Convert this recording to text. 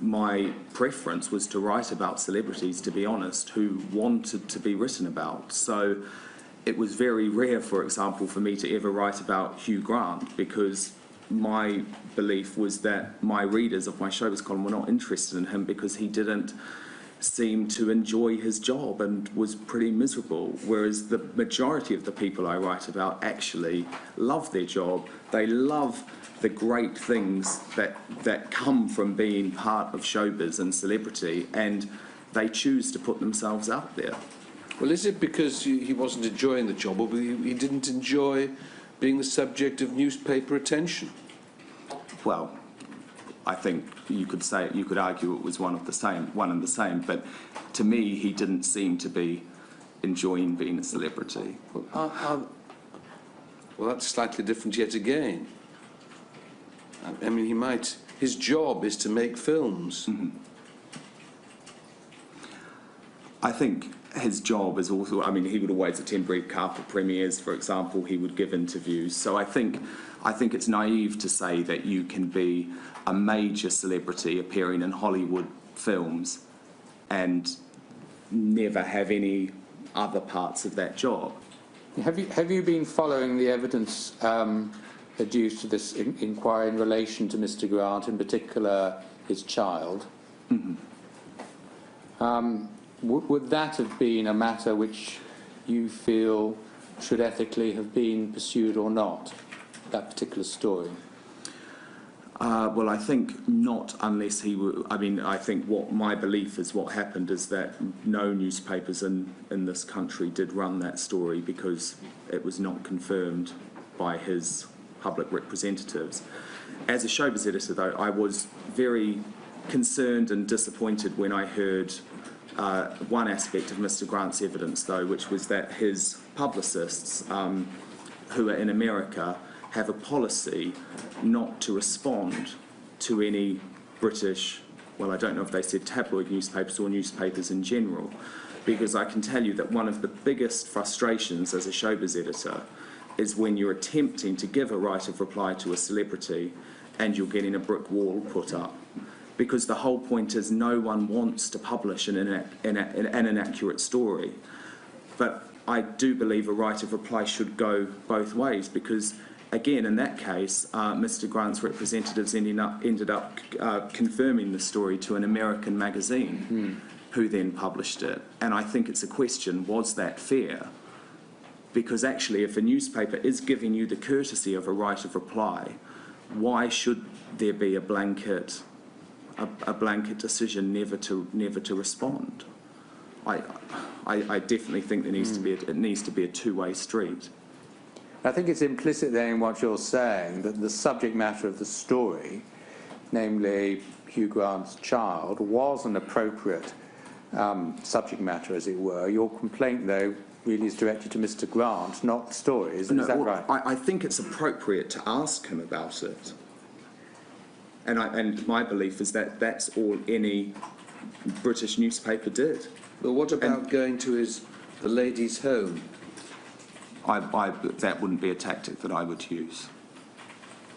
my preference was to write about celebrities, to be honest, who wanted to be written about. So it was very rare, for example, for me to ever write about Hugh Grant, because my belief was that my readers of my Showbiz column were not interested in him because he didn't seem to enjoy his job and was pretty miserable, whereas the majority of the people I write about actually love their job. They love the great things that come from being part of showbiz and celebrity, and they choose to put themselves out there. Well, is it because he wasn't enjoying the job, or he didn't enjoy being the subject of newspaper attention? Well, I think you could argue it was one and the same, but to me he didn't seem to be enjoying being a celebrity. Well, that's slightly different yet again. I mean, his job is to make films. Mm-hmm. I think his job is also, I mean, he would always attend red carpet premieres, for example. He would give interviews. So I think it's naive to say that you can be a major celebrity appearing in Hollywood films and never have any other parts of that job. Have you been following the evidence adduced to this inquiry in relation to Mr. Grant, in particular his child? Mm-hmm. Would that have been a matter which you feel should ethically have been pursued or not, that particular story? Well, I think not, unless he were. I mean, I think what my belief is, what happened is that no newspapers in this country did run that story because it was not confirmed by his public representatives. As a Showbiz editor, though, I was very concerned and disappointed when I heard one aspect of Mr. Grant's evidence, though, which was that his publicists, who are in America, have a policy not to respond to any British, well, I don't know if they said tabloid newspapers or newspapers in general, because I can tell you that one of the biggest frustrations as a Showbiz editor is when you're attempting to give a right of reply to a celebrity and you're getting a brick wall put up. Because the whole point is no one wants to publish an inaccurate story. But I do believe a right of reply should go both ways, because, again, in that case, Mr. Grant's representatives ended up confirming the story to an American magazine, who then published it. And I think it's a question, was that fair? Because actually, if a newspaper is giving you the courtesy of a right of reply, why should there be a blanket decision never to respond? I definitely think there needs to be it needs to be a two-way street. I think it's implicit there in what you're saying that the subject matter of the story, namely Hugh Grant's child, was an appropriate subject matter, as it were. Your complaint, though, really is directed to Mr. Grant, not the story. Is that right? I think it's appropriate to ask him about it. And my belief is that that's all any British newspaper did. But what about going to the lady's home? That wouldn't be a tactic that I would use.